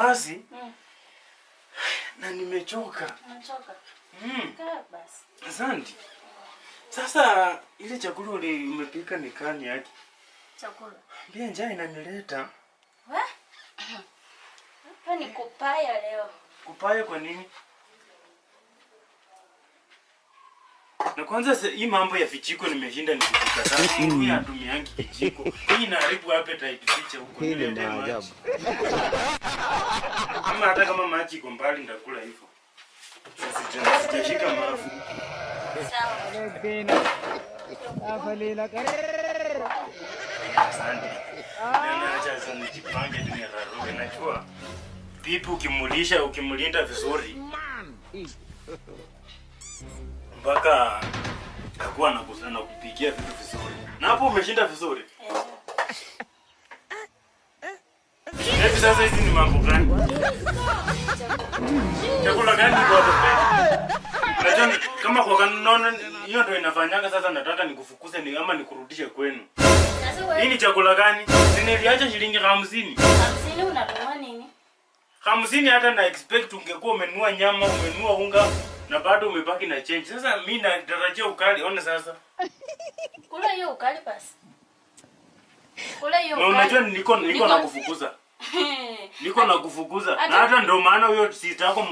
kazi. Na nimechoka. Umechoka? Kaa basi. Asante. Sasa ile chakula umepika ni kani yake? Chakula. Pia njaa inanileta. Hapa ni kupaya leo. Kupaya kwa nini? Na kwanza hii mambo ya vichiko nimeshinda nikipika sasa. Hii hatumiangi kichiko. Hii inaharibu appetite picha huko. Hii ni maajabu. Kama hata kama maji iko mbali nitakula hivyo. Sasa sitashika maafu. Sawa. Asante. Naacha sana nijipange tu niraruke najua. Pipi ukimlinda vizuri. Mpaka takuwa nakusana kupikia vitu vizuri. Na hapo umeshinda vizuri. Hivi sasa hizi ni mambo gani? Chakula gani kwa hapo? Najua kama kwa kanona hiyo ndio inafanyanga sasa nataka nikufukuze ni ama nikurudishe kwenu. Hii ni chakula gani? Niliacha shilingi 50. 50 unanunua nini? 50 hata na expect ungekuwa umenunua nyama, umenunua unga na bado umebaki na change. Sasa mimi natarajia ukali, ona sasa. Kula hiyo ukali basi. Kula hiyo ukali. Na unajua niko na kufukuza. Niko na kufukuza. Na hata ndio maana huyo sister yako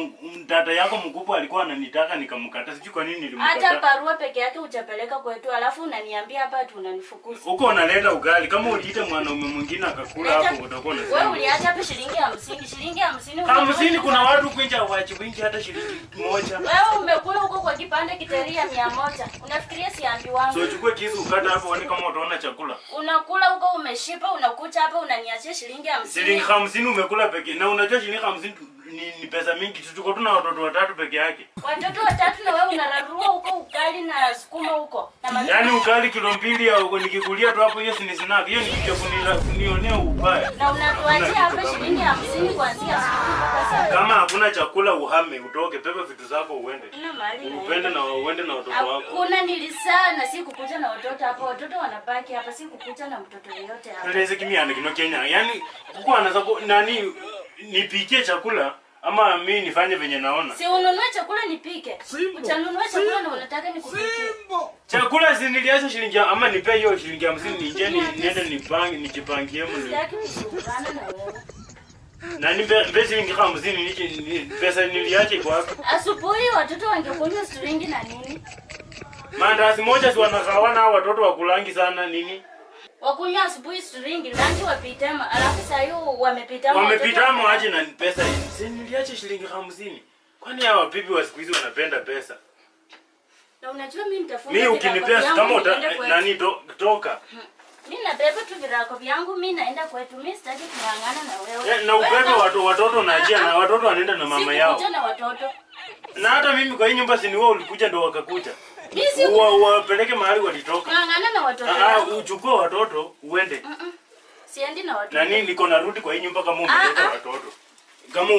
dada yako mkubwa alikuwa ananitaka nikamkata. Sijui kwa nini nilimkata. Hata barua peke yake hujapeleka kwetu alafu unaniambia hapa tu unanifukuza. Huko unaleta ugali kama uliita mwanaume mwingine akakula hapo utakuwa unasema. Wewe uliacha hapa shilingi 50. Shilingi 50. 50 kuna watu kwinja wachi wingi hata shilingi 1. Wewe umekula huko kwa kipande kiteria 100. Unafikiria siambi wangu? So chukue kisu ukata hapo uone kama utaona chakula. Unakula huko umeshipa unakucha hapa unaniachia shilingi 50. Shilingi 50 umekula peke. Na unajua shilingi 50 ni pesa mingi. Tuko tuna watoto watatu peke yake. Watoto watatu na wewe unararua huko ukali na sukuma huko. Yaani ukali kilo 2 ya huko nikikulia tu hapo hiyo si snack. Hiyo ni kitu kunionea ubaya. Na unatuachia hapa shilingi 50 kuanzia asubuhi mpaka sasa. Kama hakuna chakula uhame utoke pepe vitu zako uende. Ina mahali na Upende na uende na watoto wako. Hakuna nilisaa na si kukuja na watoto hapa. Watoto wanabaki hapa si kukuja na mtoto yeyote hapa. Ndio kimya kino Kenya. Yaani huko anaweza nani nipikie chakula ama mimi nifanye venye naona. Si ununue chakula nipike. Utanunua chakula na unataka nikupikie. Chakula si niliacha shilingi ama nipe hiyo shilingi 50 nijeni niende nijipangie mimi. Sitaki kusungana na wewe. Na nipe shilingi 50 pesa niliacha iko wapi? Asubuhi watoto wangekunywa shilingi na nini? Mandazi moja si wanagawana watoto wakulangi sana nini? Wakunywa asubuhi shilingi lanji wapitema alafu saa hiyo wamepitama. Wamepitama aje na pesa hii? Si niliacha shilingi 50. Kwani hawa bibi wa siku hizi wanapenda pesa? Na unajua mimi nitafunga. Mimi ukinipea kama nani toka. Mimi nabeba tu virako vyangu mimi naenda kwetu. Mimi sitaki kuangana na wewe. Na ubebe watoto na ajia na watoto wanaenda na mama yao. Sikuja na watoto. Na hata mimi kwa hii nyumba si ni wewe ulikuja ndo wakakuja. Mimi wapeleke mahali walitoka. Kuangana na watoto. Uchukue watoto uende. Siendi na watoto. Na nini niko narudi kwa hii nyumba kama umeleta watoto. Kama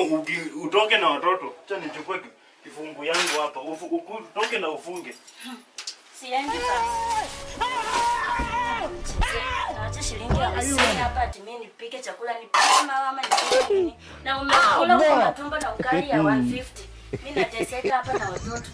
utoke na watoto. Acha nichukue kifungu yangu hapa. Utoke na ufunge. Siendi basi. Naacha shilingi 50 hapa ati mimi nipike chakula nipike mama nipike nini. Na umekula kwa matumbo na ukali ya 150. Mimi nateseka hapa na watoto.